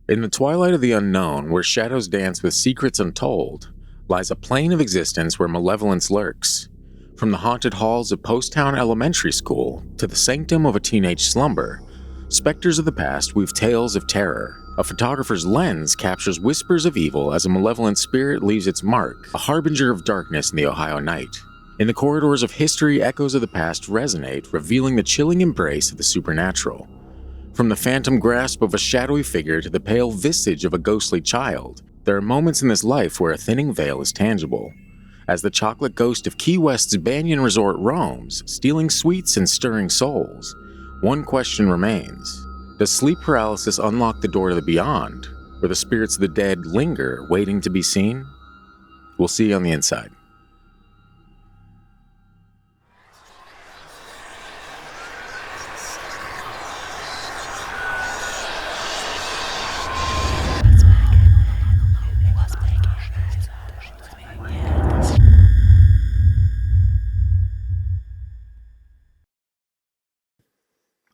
In the twilight of the unknown, where shadows dance with secrets untold, lies a plane of existence where malevolence lurks. From the haunted halls of Poasttown Elementary School to the sanctum of a teenage slumber, specters of the past weave tales of terror. A photographer's lens captures whispers of evil as a malevolent spirit leaves its mark, a harbinger of darkness in the Ohio night. In the corridors of history, echoes of the past resonate, revealing the chilling embrace of the supernatural. From the phantom grasp of a shadowy figure to the pale visage of a ghostly child, there are moments in this life where a thinning veil is tangible. As the chocolate ghost of Key West's Banyan resort roams, stealing sweets and stirring souls, one question remains. Does sleep paralysis unlock the door to the beyond, where the spirits of the dead linger, waiting to be seen? We'll see you on the inside.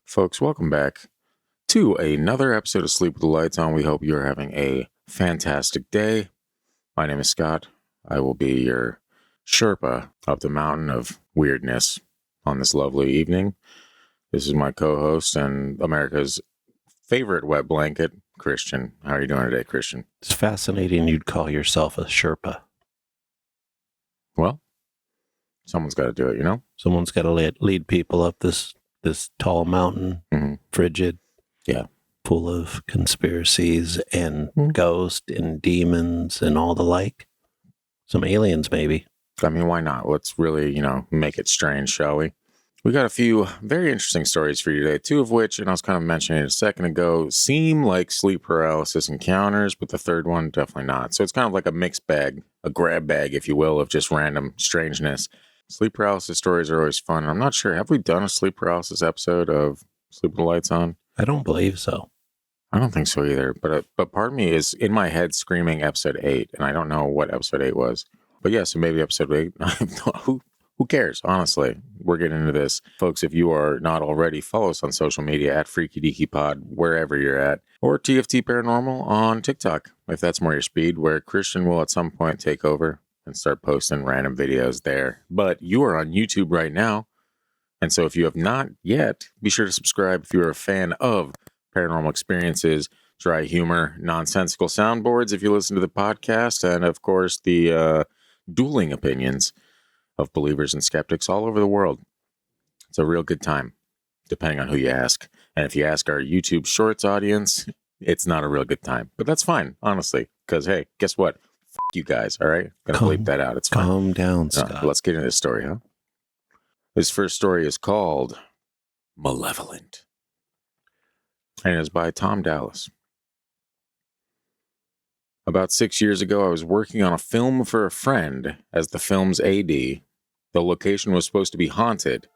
Folks, welcome back to another episode of Sleep with the Lights On. We hope you're having a fantastic day. My name is Scott. I will be your Sherpa up the mountain of weirdness on this lovely evening. This is my co-host and America's favorite wet blanket, Christian. How are you doing today, Christian? It's fascinating you'd call yourself a Sherpa. Well, someone's got to do it, you know? Someone's got to lead people up this tall mountain, frigid, full of conspiracies and ghosts and demons and all the like. Some aliens, maybe. I mean, why not? Let's really, make it strange, shall we? We got a few very interesting stories for you today, two of which, and I was kind of mentioning it a second ago, seem like sleep paralysis encounters, but the third one, definitely not. So it's kind of like a mixed bag, a grab bag, if you will, of just random strangeness. Sleep paralysis stories are always fun. I'm not sure. Have we done a sleep paralysis episode of Sleep with the Lights On? I don't believe so. I don't think so either. But part of me is in my head screaming episode 8, and I don't know what episode 8 was. But yeah, so maybe episode 8. Who cares? Honestly, we're getting into this. Folks, if you are not already, follow us on social media at Freaky Deaky Pod, wherever you're at, or TFT Paranormal on TikTok, if that's more your speed, where Christian will at some point take over and start posting random videos there. But you are on YouTube right now. And so if you have not yet, be sure to subscribe if you're a fan of paranormal experiences, dry humor, nonsensical soundboards if you listen to the podcast, and of course the dueling opinions of believers and skeptics all over the world. It's a real good time, depending on who you ask. And if you ask our YouTube Shorts audience, it's not a real good time. But that's fine, honestly, because hey, guess what? You guys, all right? Gonna bleep that out. It's fine. Calm down, Scott. Let's get into this story, huh? This first story is called Malevolent, and it is by Tom Dallas. About 6 years ago, I was working on a film for a friend as the film's AD. The location was supposed to be haunted.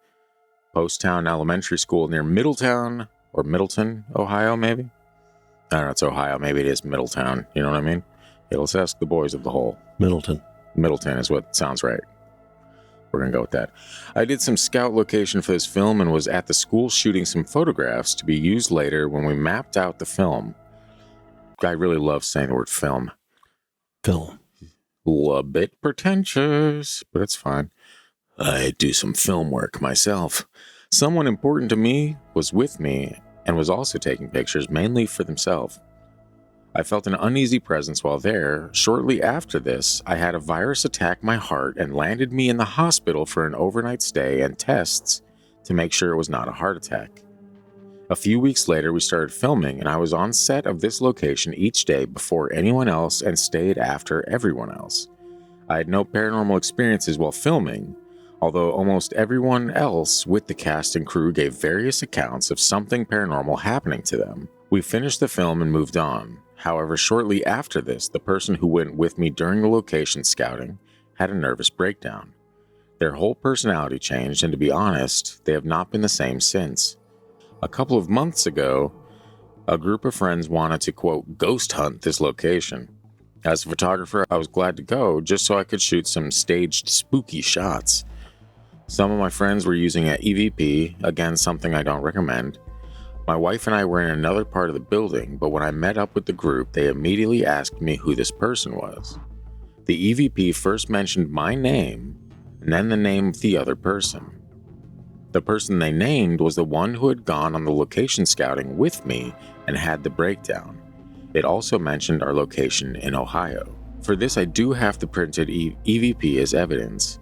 Poasttown Elementary School near Middleton, Ohio, maybe? I don't know, it's Ohio. Maybe it is Middletown. You know what I mean? Yeah, let's ask the boys of the hole. Middleton is what sounds right. We're going to go with that. I did some scout location for this film and was at the school shooting some photographs to be used later when we mapped out the film. I really love saying the word film. Film. A bit pretentious, but it's fine. I do some film work myself. Someone important to me was with me and was also taking pictures, mainly for themselves. I felt an uneasy presence while there. Shortly after this, I had a virus attack my heart and landed me in the hospital for an overnight stay and tests to make sure it was not a heart attack. A few weeks later, we started filming, and I was on set of this location each day before anyone else and stayed after everyone else. I had no paranormal experiences while filming, although almost everyone else with the cast and crew gave various accounts of something paranormal happening to them. We finished the film and moved on. However, shortly after this, the person who went with me during the location scouting had a nervous breakdown. Their whole personality changed, and to be honest, they have not been the same since. A couple of months ago, a group of friends wanted to, quote, ghost hunt this location. As a photographer, I was glad to go just so I could shoot some staged spooky shots. Some of my friends were using an EVP, again, something I don't recommend. My wife and I were in another part of the building, but when I met up with the group, they immediately asked me who this person was. The EVP first mentioned my name, and then the name of the other person. The person they named was the one who had gone on the location scouting with me and had the breakdown. It also mentioned our location in Ohio. For this, I do have the printed EVP as evidence,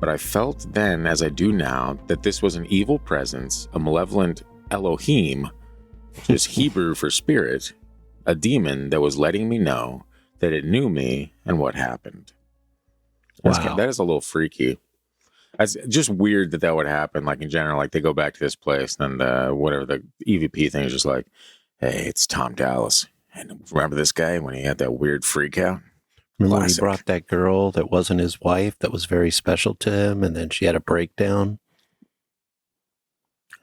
but I felt then, as I do now, that this was an evil presence, a malevolent Elohim, which is Hebrew for spirit, a demon that was letting me know that it knew me and what happened. Wow. That is a little freaky. It's just weird that would happen, like in general, like they go back to this place and whatever the EVP thing is just like, hey, it's Tom Dallas. And remember this guy when he had that weird freak out? Remember when he brought that girl that wasn't his wife that was very special to him, and then she had a breakdown?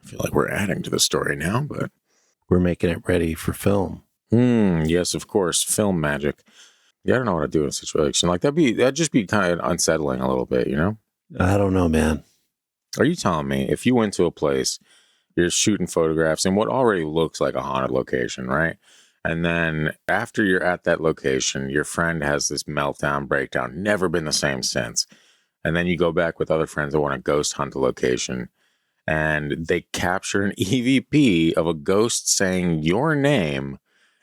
I feel like we're adding to the story now, but we're making it ready for film. Yes, of course, film magic. Yeah, I don't know what to do in a situation like that. That'd just be kind of unsettling a little bit, you know? I don't know, man. Are you telling me if you went to a place, you're shooting photographs in what already looks like a haunted location, right? And then after you're at that location, your friend has this meltdown, breakdown, never been the same since. And then you go back with other friends that want to ghost hunt the location, and they capture an EVP of a ghost saying your name,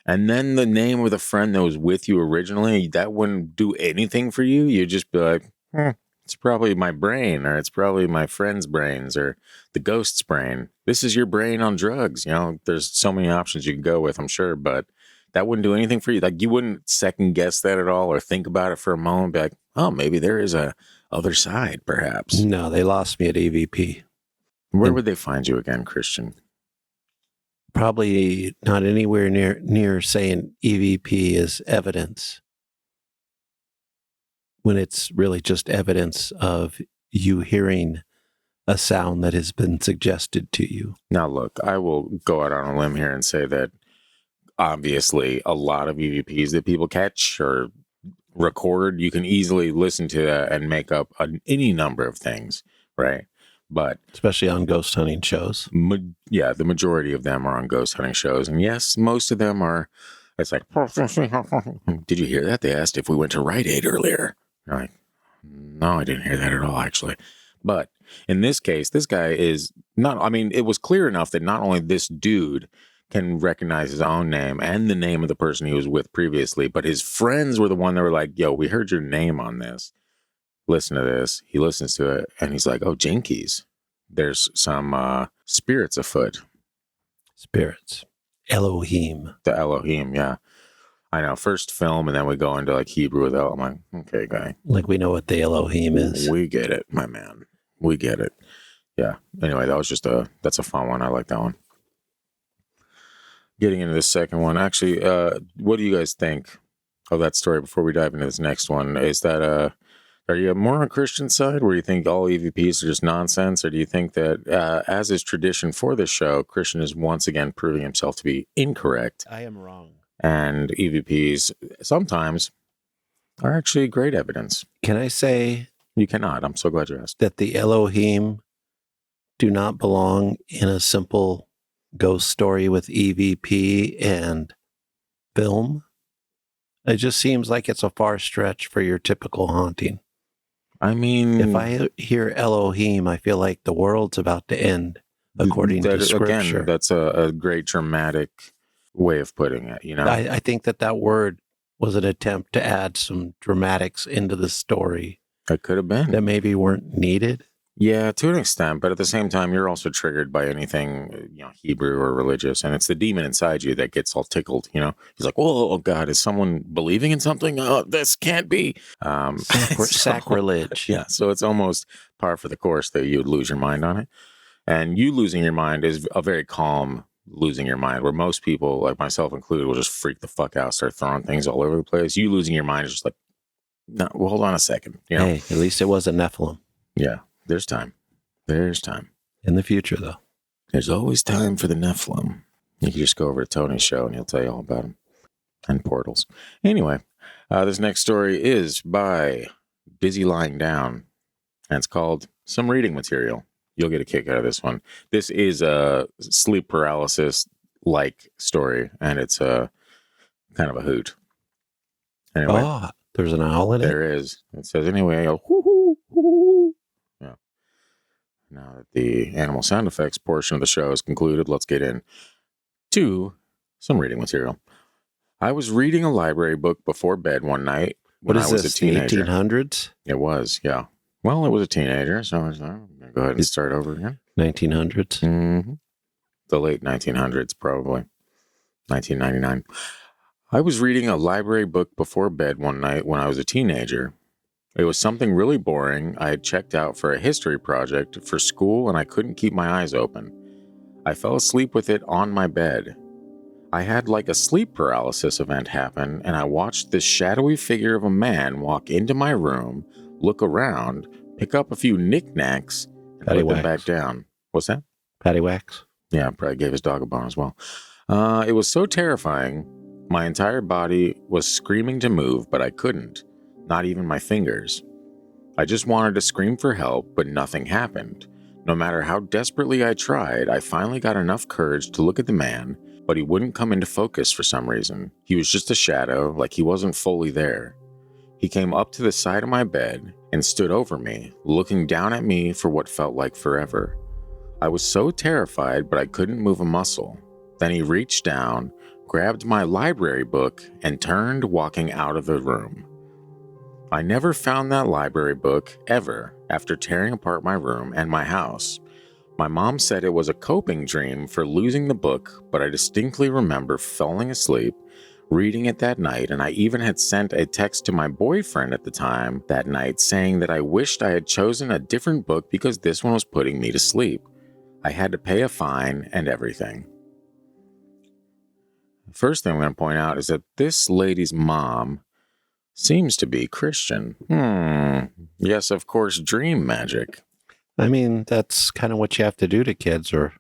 and then the name of the friend that was with you originally. That wouldn't do anything for you. You'd just be like, it's probably my brain, or it's probably my friend's brains, or the ghost's brain. This is your brain on drugs. You know, there's so many options you can go with, I'm sure, but that wouldn't do anything for you. Like, you wouldn't second guess that at all or think about it for a moment. Be like, oh, maybe there is a other side, perhaps. No, they lost me at EVP. Where would they find you again, Christian? Probably not anywhere near saying EVP is evidence, when it's really just evidence of you hearing a sound that has been suggested to you. Now, look, I will go out on a limb here and say that obviously a lot of EVPs that people catch or record, you can easily listen to that and make up any number of things, right? But especially on ghost hunting shows. Yeah, the majority of them are on ghost hunting shows. And yes, most of them are, it's like, did you hear that? They asked if we went to Rite Aid earlier. You're like, no, I didn't hear that at all, actually. But in this case, this guy is not, I mean, it was clear enough that not only this dude can recognize his own name and the name of the person he was with previously, but his friends were the one that were like, yo, we heard your name on this. Listen to this. He listens to it and he's like, oh, jinkies. There's some spirits afoot. Spirits. Elohim. The Elohim, yeah. I know, first film, and then we go into like Hebrew with El. I'm like, okay, guy. Like we know what the Elohim is. We get it, my man. We get it. Yeah. Anyway, that was that's a fun one. I like that one. Getting into the second one, actually, what do you guys think of that story before we dive into this next one? Is that, are you more on Christian side where you think all EVPs are just nonsense? Or do you think that, as is tradition for this show, Christian is once again proving himself to be incorrect? I am wrong. And EVPs sometimes are actually great evidence. Can I say? You cannot. I'm so glad you asked. That the Elohim do not belong in a simple ghost story with EVP and film. It just seems like it's a far stretch for your typical haunting. I mean, if I hear Elohim, I feel like the world's about to end, according to scripture. Again, that's a great dramatic way of putting it, you know? I think that word was an attempt to add some dramatics into the story. It could have been. That maybe weren't needed. Yeah, to an extent, but at the same time, you're also triggered by anything, you know, Hebrew or religious, and it's the demon inside you that gets all tickled, you know? He's like, oh God, is someone believing in something? Oh, this can't be. Sacrilege. Yeah, so it's almost par for the course that you would lose your mind on it. And you losing your mind is a very calm losing your mind, where most people, like myself included, will just freak the fuck out, start throwing things all over the place. You losing your mind is just like, no, well, hold on a second. You know? Hey, at least it wasn't Nephilim. Yeah, there's time. There's time. In the future, though. There's always time for the Nephilim. You can just go over to Tony's show and he'll tell you all about them. And portals. Anyway, this next story is by Busy Lying Down, and it's called Some Reading Material. You'll get a kick out of this one. This is sleep paralysis like story, and it's a kind of a hoot. Anyway, there's an owl in it? There is. It says, anyway, hoo, hoo, hoo. Yeah. Now that the animal sound effects portion of the show is concluded, let's get into some reading material. I was reading a library book before bed one night when I was a teenager. 1800s? It was, yeah. Well, it was a teenager, so I was going to go ahead and start over again. 1900s? Mm-hmm. The late 1900s, probably. 1999. I was reading a library book before bed one night when I was a teenager. It was something really boring. I had checked out for a history project for school and I couldn't keep my eyes open. I fell asleep with it on my bed. I had like a sleep paralysis event happen, and I watched this shadowy figure of a man walk into my room, look around, pick up a few knickknacks, and put them back down. What's that? Paddywhacks. Yeah, probably gave his dog a bone as well. It was so terrifying. My entire body was screaming to move, but I couldn't. Not even my fingers. I just wanted to scream for help, but nothing happened. No matter how desperately I tried, I finally got enough courage to look at the man, but he wouldn't come into focus for some reason. He was just a shadow, like he wasn't fully there. He came up to the side of my bed and stood over me, looking down at me for what felt like forever. I was so terrified, but I couldn't move a muscle. Then he reached down, grabbed my library book, and turned, walking out of the room. I never found that library book, ever, after tearing apart my room and my house. My mom said it was a coping dream for losing the book, but I distinctly remember falling asleep, reading it that night, and I even had sent a text to my boyfriend at the time that night saying that I wished I had chosen a different book because this one was putting me to sleep. I had to pay a fine and everything. The first thing I'm going to point out is that this lady's mom seems to be Christian. Yes, of course, dream magic. I mean, that's kind of what you have to do to kids, or...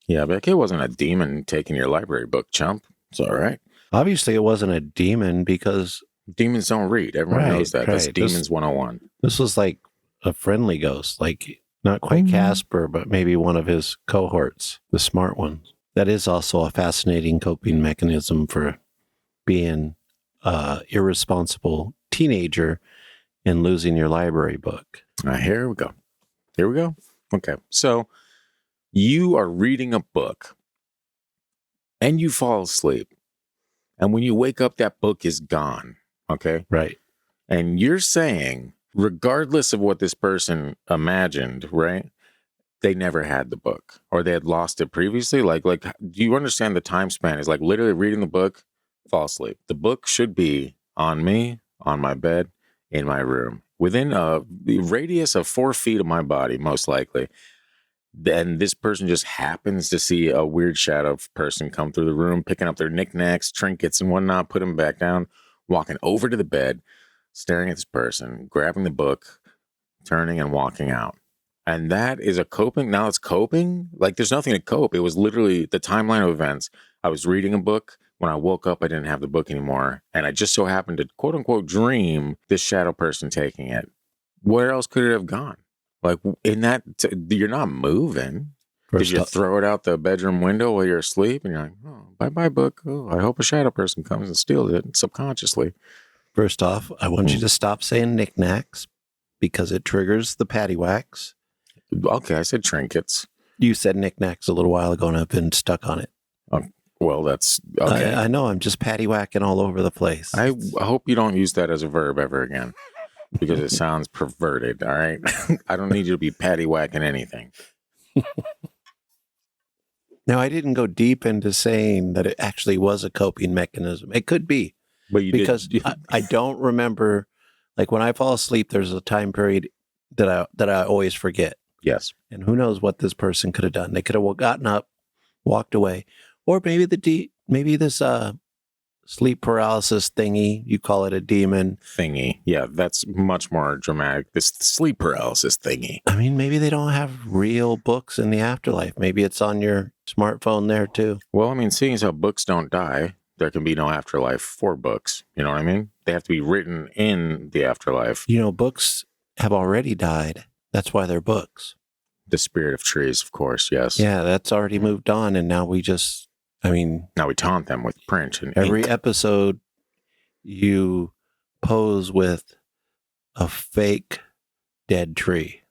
Yeah, but it wasn't a demon taking your library book, chump. It's all right. Obviously, it wasn't a demon because... Demons don't read. Everyone knows that. That's Demons 101. This was like a friendly ghost, like not quite Casper, but maybe one of his cohorts, the smart ones. That is also a fascinating coping mechanism for being irresponsible teenager and losing your library book. Here we go. Okay. So you are reading a book and you fall asleep. And when you wake up, that book is gone. Okay. Right. And you're saying, regardless of what this person imagined, right? They never had the book or they had lost it previously. Like, do you understand the time span is like literally reading the book, fall asleep. The book should be on me, on my bed, in my room, within the radius of 4 feet of my body, most likely. Then this person just happens to see a weird shadow person come through the room, picking up their knickknacks, trinkets, and whatnot, put them back down, walking over to the bed, staring at this person, grabbing the book, turning and walking out. And that is a coping. Now it's coping. Like there's nothing to cope. It was literally the timeline of events. I was reading a book. When I woke up, I didn't have the book anymore. And I just so happened to quote unquote dream this shadow person taking it. Where else could it have gone? Like in that, you're not moving. Did you throw it out the bedroom window while you're asleep? And you're like, oh, bye-bye book. Oh, I hope a shadow person comes and steals it subconsciously. First off, I want you to stop saying knickknacks because it triggers the paddywhacks. Okay, I said trinkets. You said knickknacks a little while ago and I've been stuck on it. Well, that's okay. I know. I'm just paddywhacking all over the place. I hope you don't use that as a verb ever again because it sounds perverted. All right. I don't need you to be paddywhacking anything. Now, I didn't go deep into saying that it actually was a coping mechanism. It could be. But you because did. I don't remember, like when I fall asleep, there's a time period that I always forget. Yes. And who knows what this person could have done. They could have gotten up, walked away. Or maybe maybe this sleep paralysis thingy, you call it a demon. Thingy. Yeah, that's much more dramatic. This sleep paralysis thingy. I mean, maybe they don't have real books in the afterlife. Maybe it's on your smartphone there too. Well, I mean, seeing as how books don't die, there can be no afterlife for books. You know what I mean? They have to be written in the afterlife. You know, books have already died. That's why they're books. The spirit of trees, of course, yes. Yeah, that's already moved on, and now we just I mean, Now we taunt them with print and every ink. episode you pose with a fake dead tree.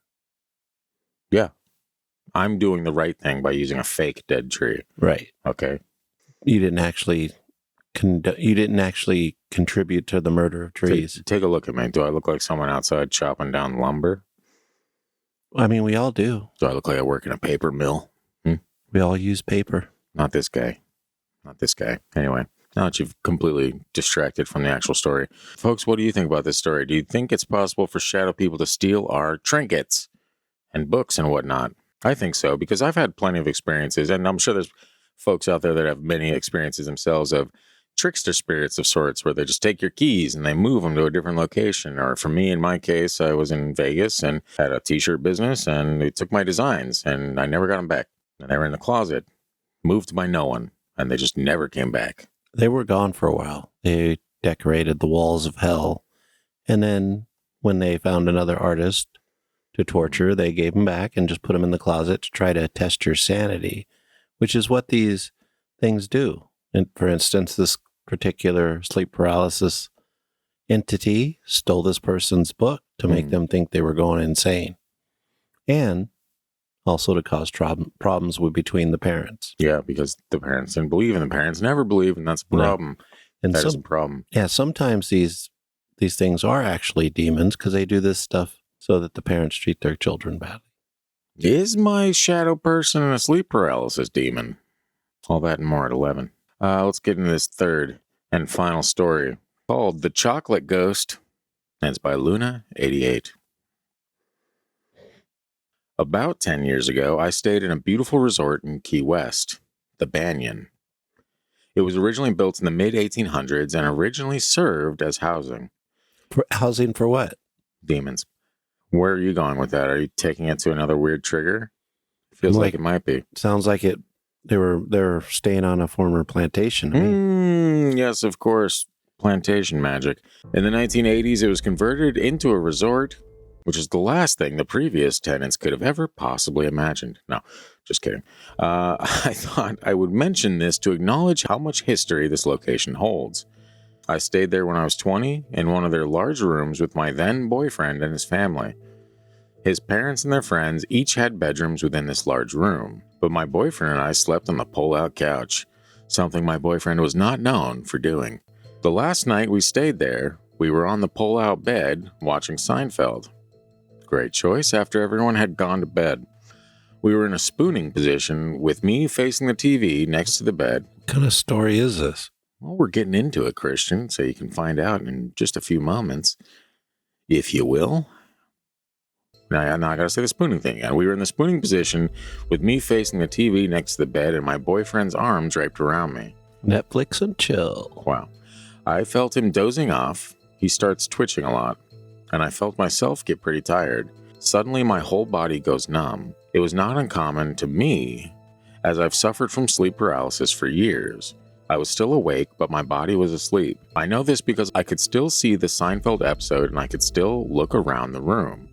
Yeah. I'm doing the right thing by using a fake dead tree. Right. Okay. You didn't actually contribute to the murder of trees. Take a look at me. Do I look like someone outside chopping down lumber? I mean, we all do. Do I look like I work in a paper mill? We all use paper. Not this guy. Anyway, now that you've completely distracted from the actual story. Folks, what do you think about this story? Do you think it's possible for shadow people to steal our trinkets and books and whatnot? I think so, because I've had plenty of experiences, and I'm sure there's folks out there that have many experiences themselves of trickster spirits of sorts, where they just take your keys and they move them to a different location. Or for me, in my case, I was in Vegas and had a t-shirt business, and they took my designs and I never got them back. And they were in the closet, moved by no one, and they just never came back. They were gone for a while. They decorated the walls of hell. And then when they found another artist to torture, they gave them back and just put them in the closet to try to test your sanity, which is what these things do. And for instance, this particular sleep paralysis entity stole this person's book to make them think they were going insane, and also to cause problems between the parents. Yeah, because the parents didn't believe, and the parents never believe, and that's a problem. No. And that is a problem. Yeah, sometimes these things are actually demons because they do this stuff so that the parents treat their children badly. Is my shadow person a sleep paralysis demon? All that and more at 11. Let's get into this third and final story called The Chocolate Ghost, and it's by Luna 88. About 10 years ago, I stayed in a beautiful resort in Key West, the Banyan. It was originally built in the mid-1800s and originally served as housing. Housing for what? Demons. Where are you going with that? Are you taking it to another weird trigger? Feels like it might be. Sounds like it. They're staying on a former plantation. Yes, of course. Plantation magic. In the 1980s, it was converted into a resort, which is the last thing the previous tenants could have ever possibly imagined. No, just kidding. I thought I would mention this to acknowledge how much history this location holds. I stayed there when I was 20 in one of their large rooms with my then boyfriend and his family. His parents and their friends each had bedrooms within this large room, but my boyfriend and I slept on the pull-out couch, something my boyfriend was not known for doing. The last night we stayed there, we were on the pull-out bed watching Seinfeld. Great choice after everyone had gone to bed. We were in a spooning position with me facing the TV next to the bed. What kind of story is this? Well, we're getting into it, Christian, so you can find out in just a few moments, if you will. Now I gotta say the spooning thing again. We were in the spooning position with me facing the TV next to the bed and my boyfriend's arms draped around me. Netflix and chill. Wow. I felt him dozing off. He starts twitching a lot, and I felt myself get pretty tired. Suddenly, my whole body goes numb. It was not uncommon to me, as I've suffered from sleep paralysis for years. I was still awake, but my body was asleep. I know this because I could still see the Seinfeld episode and I could still look around the room.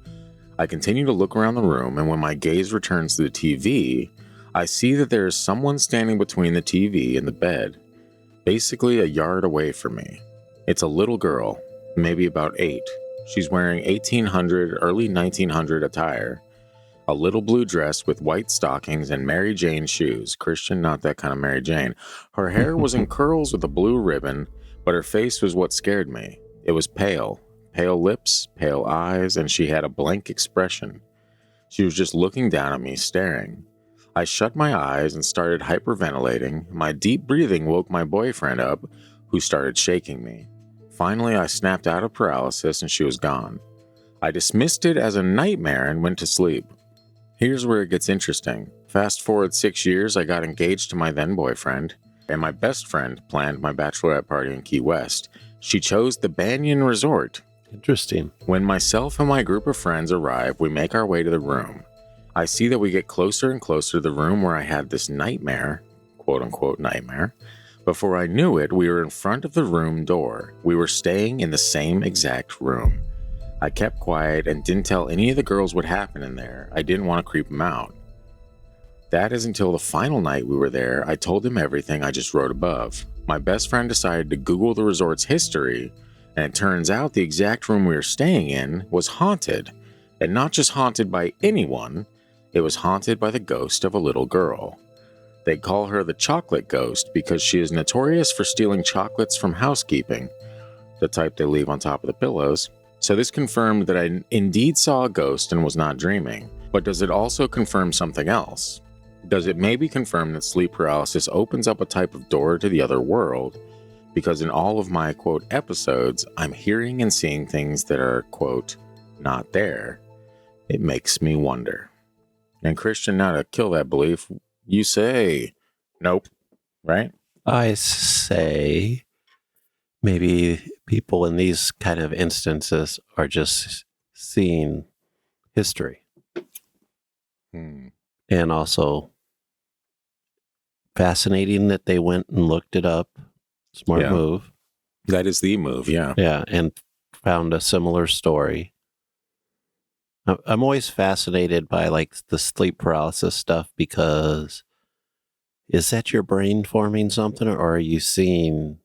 I continue to look around the room, and when my gaze returns to the TV, I see that there is someone standing between the TV and the bed, basically a yard away from me. It's a little girl, maybe about 8. She's wearing 1800, early 1900 attire, a little blue dress with white stockings and Mary Jane shoes. Christian, not that kind of Mary Jane. Her hair was in curls with a blue ribbon, but her face was what scared me. It was pale. Pale lips, pale eyes, and she had a blank expression. She was just looking down at me, staring. I shut my eyes and started hyperventilating. My deep breathing woke my boyfriend up, who started shaking me. Finally, I snapped out of paralysis and she was gone. I dismissed it as a nightmare and went to sleep. Here's where it gets interesting. Fast forward 6 years, I got engaged to my then boyfriend, and my best friend planned my bachelorette party in Key West. She chose the Banyan Resort. Interesting. When myself and my group of friends arrive, we make our way to the room. I see that we get closer and closer to the room where I had this nightmare, quote-unquote nightmare. Before I knew it, we were in front of the room door. We were staying in the same exact room. I kept quiet and didn't tell any of the girls what happened in there. I didn't want to creep them out. That is until the final night we were there. I told him everything I just wrote above. My best friend decided to Google the resort's history, and it turns out the exact room we were staying in was haunted. And not just haunted by anyone, it was haunted by the ghost of a little girl. They call her the chocolate ghost because she is notorious for stealing chocolates from housekeeping, the type they leave on top of the pillows. So this confirmed that I indeed saw a ghost and was not dreaming. But does it also confirm something else? Does it maybe confirm that sleep paralysis opens up a type of door to the other world? Because in all of my, quote, episodes, I'm hearing and seeing things that are, quote, not there. It makes me wonder. And Christian, now to kill that belief, you say, nope, right? I say maybe people in these kind of instances are just seeing history. And also fascinating that they went and looked it up. Smart move. That is the move, yeah. Yeah, and found a similar story. I'm always fascinated by like the sleep paralysis stuff because is that your brain forming something, or are you seeing,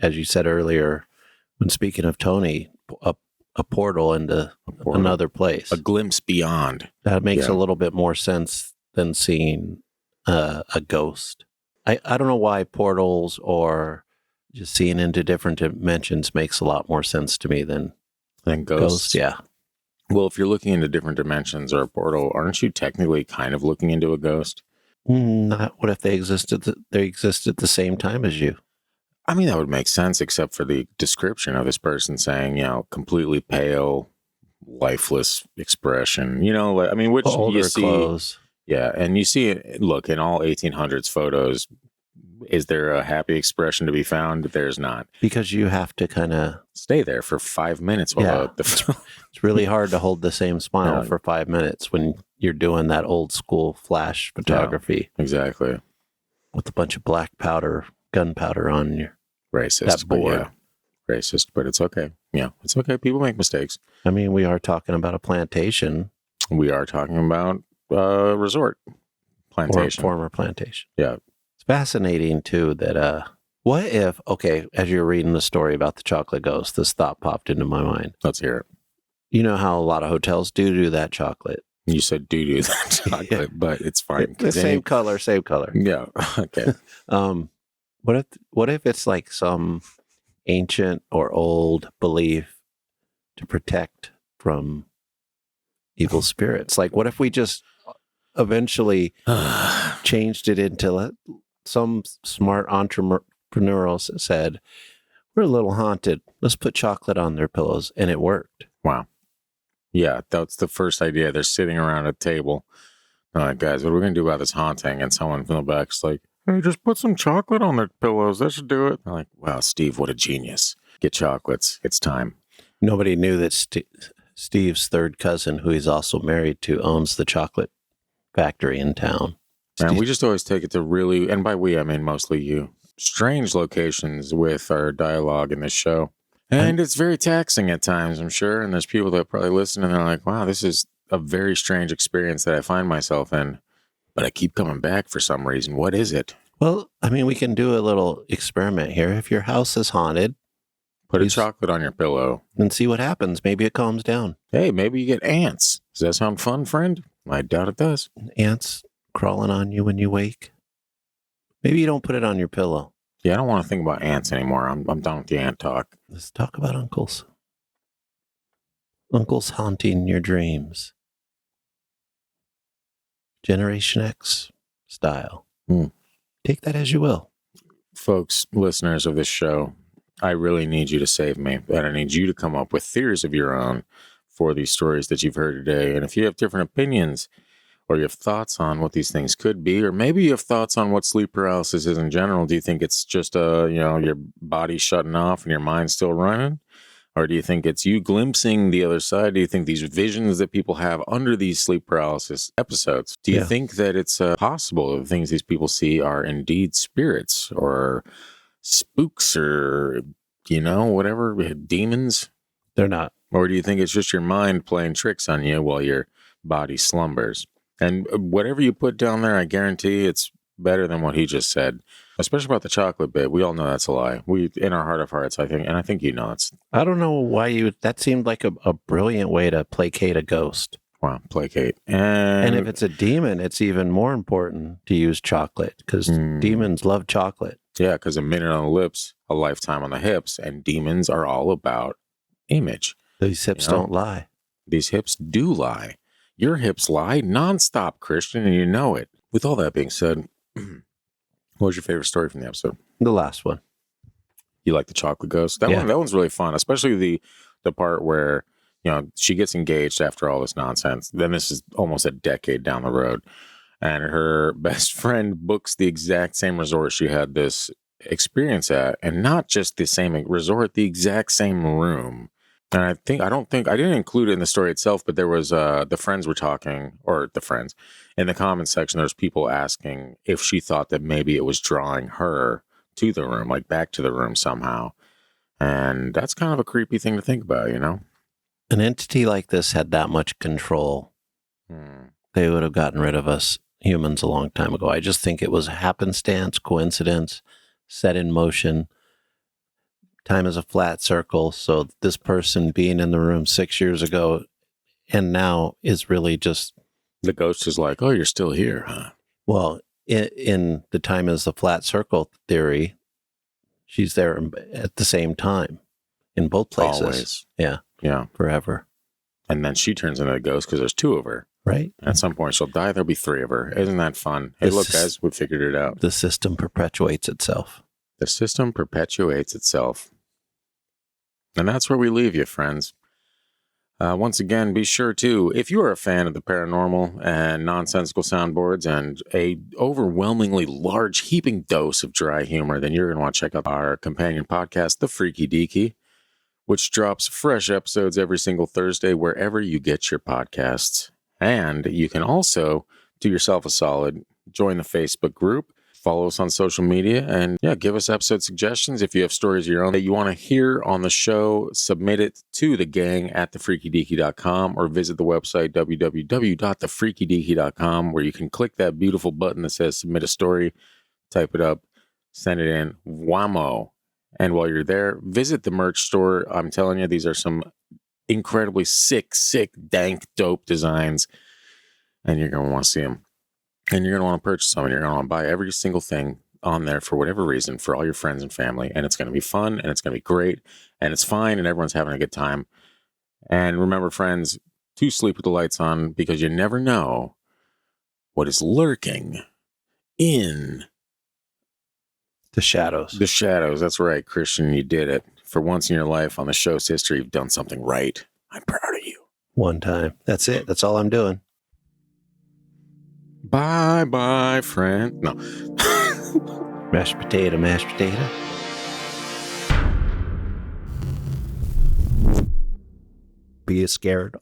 as you said earlier, when speaking of Tony, a portal into another place? A glimpse beyond. That makes a little bit more sense than seeing a ghost. I don't know why portals or just seeing into different dimensions makes a lot more sense to me than ghosts. Yeah. Well, if you're looking into different dimensions or a portal, aren't you technically kind of looking into a ghost? Not what if they existed at the same time as you? I mean, that would make sense, except for the description of this person saying, completely pale, lifeless expression. I mean, which older you see, clothes. Yeah, and you see it. Look, in all 1800s photos, is there a happy expression to be found? There's not, because you have to kind of stay there for 5 minutes while it's really hard to hold the same smile for 5 minutes when you're doing that old school flash photography. Yeah, exactly. With a bunch of black powder, gunpowder on your racist board. But racist, but it's okay. Yeah, it's okay. People make mistakes. I mean, we are talking about a plantation. We are talking about a resort plantation. Or former plantation. Yeah. It's fascinating, too, that what if, as you're reading the story about the chocolate ghost, this thought popped into my mind. Let's hear it. You know how a lot of hotels do that chocolate? You said do that chocolate, but it's fine. The same color. Yeah. Okay. What if it's like some ancient or old belief to protect from evil spirits? Like, what if we just eventually changed it into some smart entrepreneur said, we're a little haunted. Let's put chocolate on their pillows. And it worked. Wow. Yeah, that's the first idea. They're sitting around a table. Guys, what are we going to do about this haunting? And someone from the back's like, hey, just put some chocolate on their pillows. That should do it. I'm like, wow, Steve, what a genius. Get chocolates. It's time. Nobody knew that Steve's third cousin, who he's also married to, owns the chocolate factory in town. And we just always take it to really, and by we, I mean mostly you, strange locations with our dialogue in this show. And it's very taxing at times, I'm sure. And there's people that probably listen and they're like, wow, this is a very strange experience that I find myself in. But I keep coming back for some reason. What is it? Well, I mean, we can do a little experiment here. If your house is haunted, put a chocolate on your pillow and see what happens. Maybe it calms down. Hey, maybe you get ants. Does that sound fun, friend? I doubt it does. Ants crawling on you when you wake. Maybe you don't put it on your pillow. Yeah, I don't want to think about ants anymore. I'm done with the ant talk. Let's talk about uncles. Uncles haunting your dreams. Generation X style. Take that as you will. Folks, listeners of this show, I really need you to save me. And I need you to come up with theories of your own for these stories that you've heard today. And if you have different opinions or you have thoughts on what these things could be, or maybe you have thoughts on what sleep paralysis is in general, do you think it's just your body shutting off and your mind still running? Or do you think it's you glimpsing the other side? Do you think these visions that people have under these sleep paralysis episodes, do you think that it's possible that the things these people see are indeed spirits or spooks or, whatever, demons? They're not. Or do you think it's just your mind playing tricks on you while your body slumbers? And whatever you put down there, I guarantee it's better than what he just said, especially about the chocolate bit. We all know that's a lie. We, in our heart of hearts, I think, and I think you know it's. I don't know why that seemed like a brilliant way to placate a ghost. Wow, placate. And if it's a demon, it's even more important to use chocolate because demons love chocolate. Yeah, because a minute on the lips, a lifetime on the hips, and demons are all about image. These hips don't lie. These hips do lie. Your hips lie nonstop, Christian, and you know it. With all that being said, what was your favorite story from the episode? The last one. You like the chocolate ghost? That one's really fun, especially the part where, you know, she gets engaged after all this nonsense. Then this is almost a decade down the road. And her best friend books the exact same resort she had this experience at. And not just the same resort, the exact same room. And I didn't include it in the story itself, but there was, the friends were talking, or the friends, in the comments section, there's people asking if she thought that maybe it was drawing her to the room, like back to the room somehow. And that's kind of a creepy thing to think about, you know? An entity like this had that much control. They would have gotten rid of us humans a long time ago. I just think it was happenstance, coincidence, set in motion. Time is a flat circle. So this person being in the room 6 years ago and now is really just... The ghost is like, oh, you're still here, huh? Well, in the time is the flat circle theory, she's there at the same time in both places. Always. Yeah. Yeah. Forever. And then she turns into a ghost because there's two of her. Right. At some point she'll die. There'll be three of her. Isn't that fun? Hey, look, guys, we figured it out. The system perpetuates itself. The system perpetuates itself. And that's where we leave you, friends. Once again, be sure to, if you are a fan of the paranormal and nonsensical soundboards and a overwhelmingly large heaping dose of dry humor, then you're going to want to check out our companion podcast, The Freaky Deaky, which drops fresh episodes every single Thursday wherever you get your podcasts. And you can also do yourself a solid, join the Facebook group, follow us on social media, and give us episode suggestions. If you have stories of your own that you want to hear on the show, submit it to the gang at thefreakydeaky.com or visit the website www.thefreakydeaky.com where you can click that beautiful button that says submit a story, type it up, send it in, whammo. And while you're there, visit the merch store. I'm telling you, these are some incredibly sick, dank, dope designs, and you're going to want to see them. And you're going to want to purchase them, and you're going to want to buy every single thing on there for whatever reason for all your friends and family. And it's going to be fun, and it's going to be great, and it's fine, and everyone's having a good time. And remember, friends, to sleep with the lights on because you never know what is lurking in the shadows. The shadows. That's right, Christian. You did it. For once in your life on the show's history, you've done something right. I'm proud of you. One time. That's it. That's all I'm doing. Bye, friend. No. Mashed potato. Be scared.